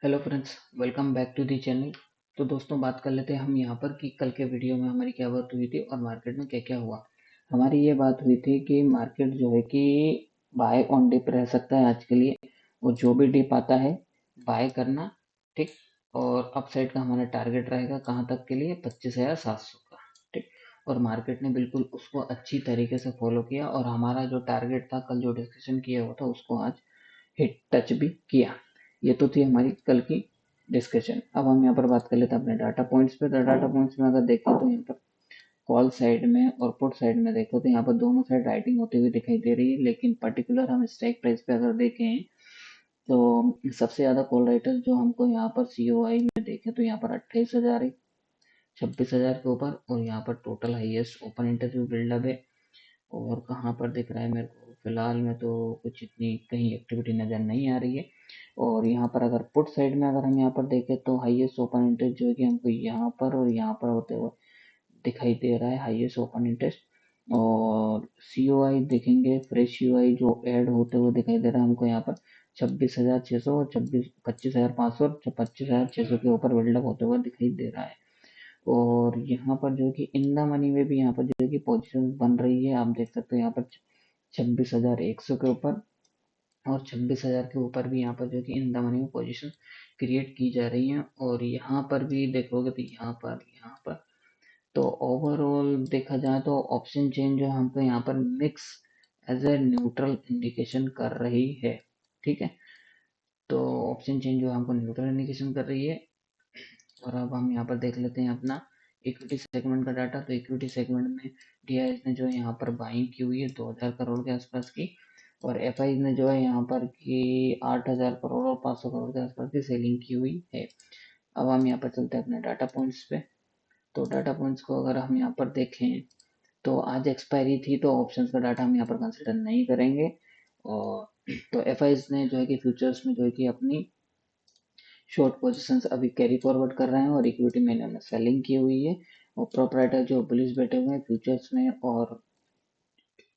Hello friends, welcome back to the channel. तो दोस्तों, बात कर लेते हैं हम यहाँ पर कि कल के वीडियो में हमारी क्या बात हुई थी और मार्केट में क्या क्या हुआ। हमारी ये बात हुई थी कि मार्केट जो है कि बाय ऑन डिप रह सकता है आज के लिए, और जो भी डिप आता है बाय करना। ठीक। और अपसाइड का हमारा टारगेट रहेगा कहाँ तक के लिए, 25,700 का। ठीक। और मार्केट ने बिल्कुल उसको अच्छी तरीके से फॉलो किया और हमारा जो टारगेट था कल जो डिस्कशन किया हुआ था उसको आज हिट टच भी किया। ये तो थी हमारी कल की डिस्कशन। अब हम यहाँ पर बात कर लेते हैं अपने डाटा पॉइंट्स पे। तो डाटा पॉइंट्स में अगर देखें तो यहाँ पर कॉल साइड में और पुट साइड में देखो तो यहाँ पर दोनों साइड राइटिंग होती हुई दिखाई दे रही है, लेकिन पर्टिकुलर हम स्ट्राइक प्राइस पे अगर देखें तो सबसे ज्यादा कॉल राइटर्स जो हमको यहाँ पर सीओआई में देखें तो यहाँ पर 28,000 है, 26,000 के ऊपर। और यहाँ पर total highest open interview buildup है। और कहाँ पर दिख रहा है मेरे को, फिलहाल में तो कुछ इतनी कहीं एक्टिविटी नज़र नहीं आ रही है। और यहाँ पर अगर पुट साइड में अगर हम यहाँ पर देखें तो हाईएस्ट ओपन इंटरेस्ट जो है कि हमको यहाँ पर और यहाँ पर होते हुए दिखाई दे रहा है, हाईएस्ट ओपन इंटरेस्ट। और सीओआई देखेंगे, फ्रेश सीओआई जो ऐड होते हुए दिखाई दे रहा है हमको यहाँ पर 26,600 और 25,500 और 25,600 के ऊपर बिल्डअप होते हुए दिखाई दे रहा है। और यहाँ पर जो कि इन द मनी में भी यहाँ पर जो है कि पोजिशन बन रही है, आप देख सकते हो यहाँ पर 26,100 के ऊपर और 26,000 के ऊपर भी यहाँ पर जो कि इन द मनी में पोजिशन क्रिएट की जा रही है। और यहाँ पर भी देखोगे तो यहाँ पर तो ओवरऑल देखा जाए तो ऑप्शन चेंज जो है हमको यहाँ पर mix as a neutral indication कर रही है। ठीक है। तो ऑप्शन चेंज जो है हमको न्यूट्रल इंडिकेशन कर रही है। और अब हम यहाँ पर देख लेते हैं अपना इक्विटी सेगमेंट का डाटा। तो इक्विटी सेगमेंट में डीआईएस ने जो है यहाँ पर बाइंग की हुई है 2,000 करोड़ के आसपास की, और एफआई ने जो है यहाँ पर की 8,000 करोड़ और 500 करोड़ के आसपास की सेलिंग की हुई है। अब हम यहाँ पर चलते हैं अपने डाटा पॉइंट्स पे। तो डाटा पॉइंट्स को अगर हम यहाँ पर देखें तो आज एक्सपायरी थी, तो ऑप्शंस का डाटा हम यहाँ पर कंसिडर नहीं करेंगे। और तो एफआई ने जो है कि फ्यूचर्स में जो है कि अपनी शॉर्ट पोजीशंस अभी कैरी फॉरवर्ड कर रहे हैं और इक्विटी में इन्होंने सेलिंग की हुई है। और प्रोपराइटर जो बुलिश बैठे हुए हैं फ्यूचर्स में और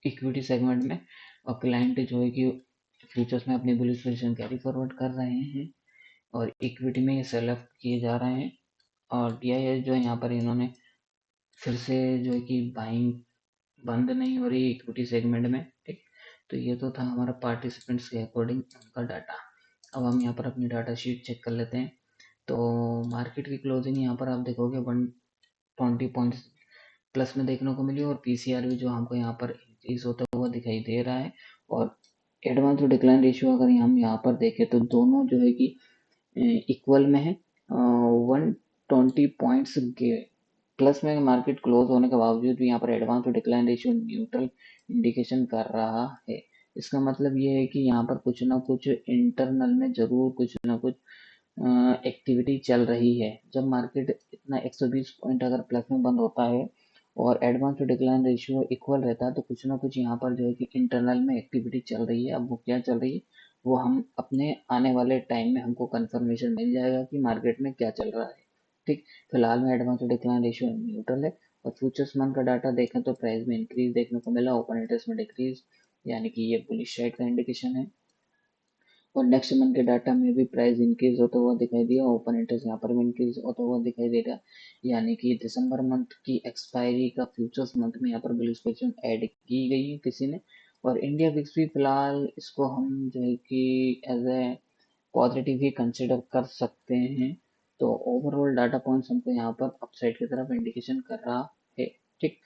इक्विटी सेगमेंट में, और क्लाइंट जो है कि फ्यूचर्स में अपनी बुलिश पोजीशन कैरी फॉरवर्ड कर रहे हैं और इक्विटी में ये सेल ऑफ किए जा रहे हैं। और डीआईएस जो है यहाँ पर इन्होंने फिर से जो है कि बाइंग बंद नहीं हो रही इक्विटी सेगमेंट में। ठीक। तो ये तो था हमारा पार्टिसिपेंट्स के अकॉर्डिंग उनका डाटा। अब हम यहाँ पर अपनी डाटा शीट चेक कर लेते हैं। तो मार्केट की क्लोजिंग यहाँ पर आप देखोगे 120 पॉइंट्स प्लस में देखने को मिली, और पीसीआर भी जो हमको यहाँ पर इंक्रीज होता हुआ दिखाई दे रहा है। और एडवांस टू डिक्लाइन रेशियो अगर हम यहाँ पर देखें तो दोनों जो है कि इक्वल में है। 120 पॉइंट्स के प्लस में मार्केट क्लोज होने के बावजूद भी यहाँ पर advance to decline ratio neutral indication कर रहा है। इसका मतलब ये है कि यहाँ पर कुछ ना कुछ इंटरनल में जरूर कुछ ना कुछ एक्टिविटी चल रही है। जब मार्केट इतना 120 पॉइंट अगर प्लस में बंद होता है और advance to decline ratio equal रहता है तो कुछ ना कुछ यहाँ पर जो है कि इंटरनल में एक्टिविटी चल रही है। अब वो क्या चल रही है वो हम अपने आने वाले टाइम में हमको कंफर्मेशन मिल जाएगा कि मार्केट में क्या चल रहा है। ठीक। फिलहाल में advance to decline ratio neutral है। और फ्यूचर्स मंथ का डाटा देखें तो प्राइस में इंक्रीज देखने को मिला, ओपन इंटरेस्ट में डिक्रीज, यानी कि ये बुलिश साइड का इंडिकेशन है। और नेक्स्ट मंथ के डाटा में भी प्राइस इंक्रीज होता हुआ दिखाई दिया, ओपन इंटरेस्ट यहाँ पर भी इंक्रीज होता हुआ दिखाई दे रहा, यानी कि दिसंबर मंथ की एक्सपायरी का फ्यूचर्स मंथ में यहाँ पर बुलिश पोजीशन ऐड की गई है किसी ने। और इंडिया विक्स भी फिलहाल इसको हम जो है कि एज ए पॉजिटिव ही कंसिडर कर सकते हैं। तो ओवरऑल डाटा पॉइंट्स हमको यहाँ पर अपसाइड की तरफ इंडिकेशन कर रहा है। ठीक।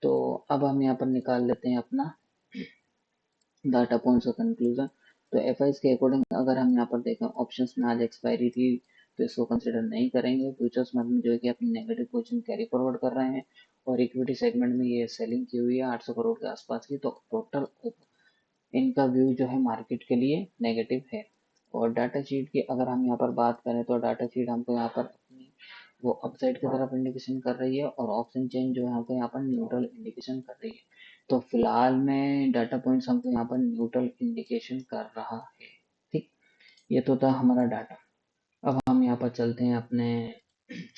तो अब हम यहाँ पर निकाल लेते हैं अपना डाटा पॉइंट्स का कंक्लूजन। तो एफ के अकॉर्डिंग अगर हम यहाँ पर देखें ऑप्शंस में आज एक्सपायरी थी तो इसको कंसिडर नहीं करेंगे। फ्यूचर्स में जो है कि अपनी नेगेटिव पोजीशन कैरी फॉरवर्ड कर रहे हैं और इक्विटी सेगमेंट में ये सेलिंग की हुई है 800 करोड़ के आसपास की। तो टोटल इनका व्यू जो है मार्केट के लिए नेगेटिव है। और डाटा शीट की अगर हम यहाँ पर बात करें तो डाटा शीट हमको यहाँ पर अपनी वो अपसाइड की तरफ इंडिकेशन कर रही है और ऑप्शन चेंज जो है हमको यहाँ पर न्यूट्रल इंडिकेशन कर रही है। तो फिलहाल में डाटा पॉइंट्स हमको यहाँ पर न्यूट्रल इंडिकेशन कर रहा है। ठीक। ये तो था हमारा डाटा। अब हम यहाँ पर चलते हैं अपने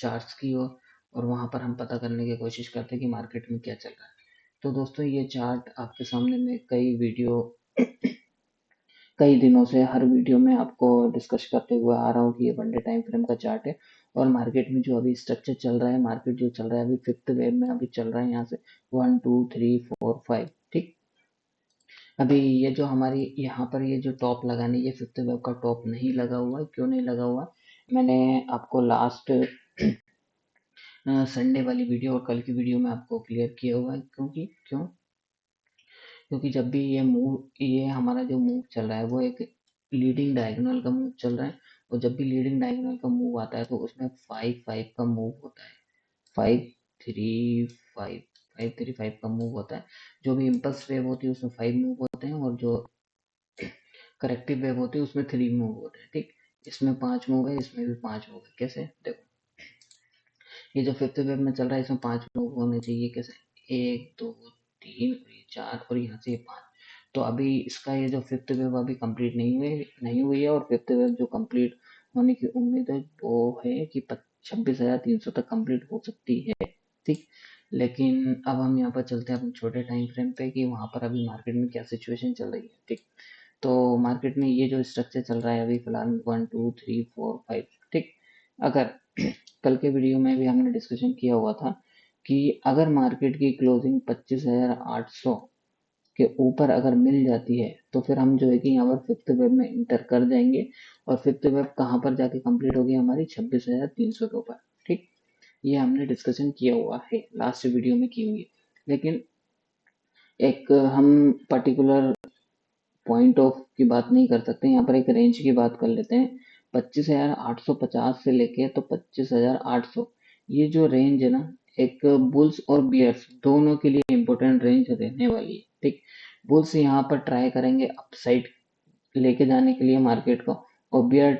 चार्ट्स की ओर और वहाँ पर हम पता करने की कोशिश करते हैं कि मार्केट में क्या चल रहा है। तो दोस्तों, ये चार्ट आपके सामने में कई वीडियो कई दिनों से हर वीडियो में आपको डिस्कस करते हुए आ रहा हूँ कि ये वन डे टाइम फ्रेम का चार्ट है। और मार्केट में जो अभी स्ट्रक्चर चल रहा है, मार्केट जो चल रहा है अभी फिफ्थ वेव में अभी चल रहा है, यहाँ से 1 2 3 4 5। ठीक, अभी ये जो हमारी यहाँ पर ये जो टॉप लगानी, ये फिफ्थ वेव का टॉप नहीं लगा हुआ है। क्यों नहीं लगा हुआ? मैंने आपको लास्ट संडे वाली वीडियो और कल की वीडियो में आपको क्लियर किया हुआ है। क्योंकि जब भी ये हमारा जो मूव चल रहा है वो एक लीडिंग डायगोनल का मूव चल रहा है। और जब भी लीडिंग डायगोनल का मूव आता है तो उसमें 5 5 का मूव होता है। 5 3 5, 5 3 5 का मूव होता है। जो भी इम्पल्स वेव होती है उसमें 5 मूव होते हैं, और जो करेक्टिव वेव होती है उसमें 3 मूव होते हैं। ठीक, इसमें 5 मूव है, इसमें भी 5 मूव है। कैसे? देखो, ये जो फिफ्थ वेव में चल रहा है इसमें 5 मूव होने चाहिए। कैसे? 1 2 3 और ये 4 और यहाँ से ये 5। तो अभी इसका ये जो फिफ्थ वेव अभी कंप्लीट नहीं हुई है, और फिफ्थ वेव जो कंप्लीट होने की उम्मीद है वो है कि 26,300 तक कंप्लीट हो सकती है। ठीक, लेकिन अब हम यहाँ पर चलते हैं अपने छोटे टाइम फ्रेम पे कि वहाँ पर अभी मार्केट में क्या सिचुएशन चल रही है। ठीक, तो मार्केट में ये जो स्ट्रक्चर चल रहा है अभी फिलहाल 1 2 3 4 5। ठीक, अगर कल के वीडियो में भी हमने डिस्कशन किया हुआ था कि अगर मार्केट की क्लोजिंग 25,800 के ऊपर अगर मिल जाती है तो फिर हम जो है कि यहाँ पर फिफ्थ वेव में इंटर कर जाएंगे। और फिफ्थ वेव कहाँ पर जाके कंप्लीट होगी? हमारी 26,300 के ऊपर। ठीक, ये हमने डिस्कशन किया हुआ है, लास्ट वीडियो में की हुई है। लेकिन एक हम पर्टिकुलर पॉइंट ऑफ की बात नहीं कर सकते, यहाँ पर एक रेंज की बात कर लेते हैं। 25,850 से लेके तो 25,800, ये जो रेंज है ना, एक बुल्स और बियर्स दोनों के लिए इम्पोर्टेंट रेंज रहने वाली है। ठीक, बुल्स यहाँ पर ट्राई करेंगे अपसाइड लेके जाने के लिए मार्केट को, और बियर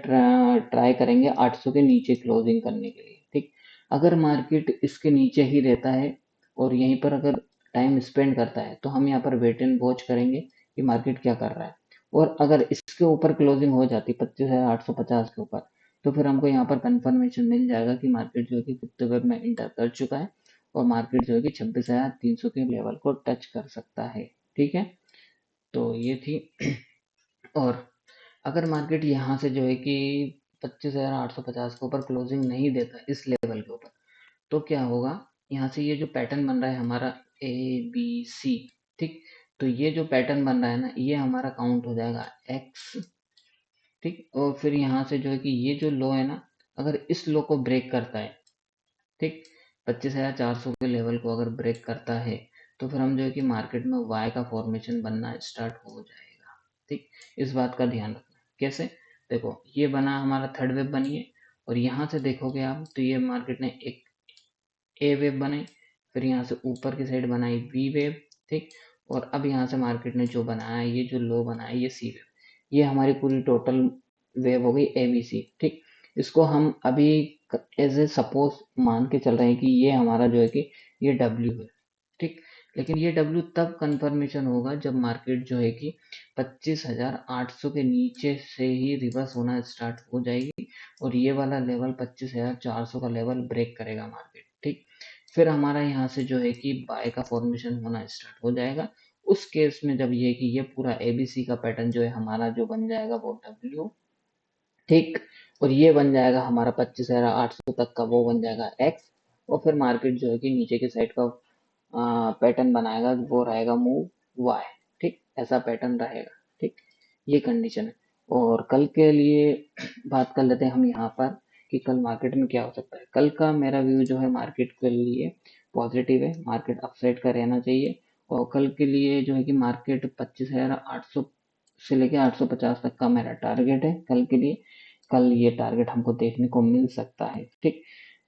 ट्राई करेंगे 800 के नीचे क्लोजिंग करने के लिए। ठीक, अगर मार्केट इसके नीचे ही रहता है और यहीं पर अगर टाइम स्पेंड करता है तो हम यहाँ पर वेट एंड वॉच करेंगे कि मार्केट क्या कर रहा है। और अगर इसके ऊपर क्लोजिंग हो जाती 25,850 के ऊपर, तो फिर हमको यहाँ पर कंफर्मेशन मिल जाएगा कि मार्केट जो है कि फिफ्थ वेव में इंटर कर चुका है, और मार्केट जो है कि 26,300 के लेवल को टच कर सकता है। ठीक है, तो ये थी। और अगर मार्केट यहाँ से जो है कि 25,850 के ऊपर क्लोजिंग नहीं देता इस लेवल के ऊपर, तो क्या होगा? यहाँ से ये जो पैटर्न बन रहा है हमारा ABC। ठीक, तो ये जो पैटर्न बन रहा है ना, ये हमारा काउंट हो जाएगा X। ठीक, और फिर यहाँ से जो है कि ये जो लो है ना, अगर इस लो को ब्रेक करता है, ठीक, 25,400 के लेवल को अगर ब्रेक करता है, तो फिर हम जो है कि मार्केट में वाई का फॉर्मेशन बनना स्टार्ट हो जाएगा। ठीक, इस बात का ध्यान रखना। कैसे? देखो, ये बना हमारा थर्ड वेव बनी है, और यहाँ से देखोगे आप तो ये मार्केट ने एक ए वेव बनाई, फिर यहाँ से ऊपर की साइड बनाई बी वेव। ठीक, और अब यहाँ से मार्केट ने जो बनाया, ये जो लो बनाया, ये सी वेव। ये हमारी पूरी टोटल वेव हो गई ABC। ठीक, इसको हम अभी एज ए सपोज मान के चल रहे हैं कि ये हमारा जो है कि ये W है। ठीक, लेकिन ये W तब कंफर्मेशन होगा जब मार्केट जो है कि 25,800 के नीचे से ही रिवर्स होना स्टार्ट हो जाएगी, और ये वाला लेवल 25,400 का लेवल ब्रेक करेगा मार्केट। ठीक, फिर हमारा यहाँ से जो है कि बाय का फॉर्मेशन होना स्टार्ट हो जाएगा। उस केस में जब ये कि ये पूरा ABC का पैटर्न जो है हमारा जो बन जाएगा वो W। ठीक, और ये बन जाएगा हमारा 25,800 तक का, वो बन जाएगा X। और फिर मार्केट जो है कि नीचे की साइड का पैटर्न बनाएगा, वो रहेगा मूव Y। ठीक, ऐसा पैटर्न रहेगा। ठीक, ये कंडीशन है। और कल के लिए बात कर लेते हैं हम यहाँ पर कि कल मार्केट में क्या हो सकता है। कल का मेरा व्यू जो है मार्केट के लिए पॉजिटिव है, मार्केट अपसाइड का रहना चाहिए। और कल के लिए जो है कि मार्केट 25,800 से लेके 850 तक का मेरा टारगेट है कल के लिए। कल ये टारगेट हमको देखने को मिल सकता है। ठीक,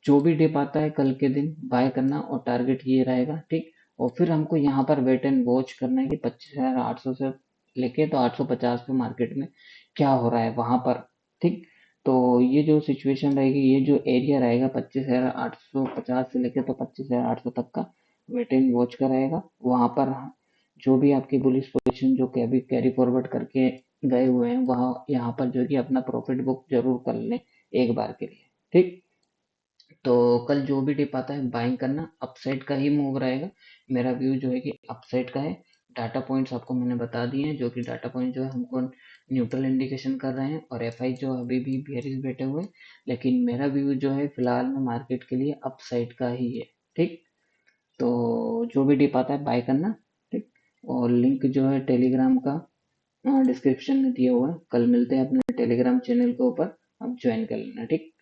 जो भी डिप आता है कल के दिन बाय करना, और टारगेट ये रहेगा। ठीक, और फिर हमको यहाँ पर वेट एंड वॉच करना है कि 25,800 से लेके तो 850 पे मार्केट में क्या हो रहा है वहां पर। ठीक, तो ये जो सिचुएशन रहेगी, ये जो एरिया रहेगा 25,850 से लेके तो 25,800 तक का वेट एंड वॉच का रहेगा। वहां पर जो भी आपकी बुलिश पोजीशन जो कैरी कैरी फॉरवर्ड करके गए हुए हैं, वहां यहाँ पर जो है कि अपना प्रॉफिट बुक जरूर कर लें एक बार के लिए। ठीक, तो कल जो भी डिप आता है बाइंग करना, अपसाइड का ही मूव रहेगा। मेरा व्यू जो है कि अपसाइड का है। डाटा पॉइंट्स आपको मैंने बता दिए हैं, जो कि डाटा पॉइंट जो है हमको न्यूट्रल इंडिकेशन कर रहे हैं और एफआई जो अभी भी बेयरिश बैठे हुए हैं, लेकिन मेरा व्यू जो है फिलहाल में मार्केट के लिए अप साइड का ही है। ठीक, तो जो भी डिप आता है बाय करना। ठीक, और लिंक जो है टेलीग्राम का डिस्क्रिप्शन में दिया हुआ है। कल मिलते हैं अपने टेलीग्राम चैनल के ऊपर, आप ज्वाइन कर लेना। ठीक।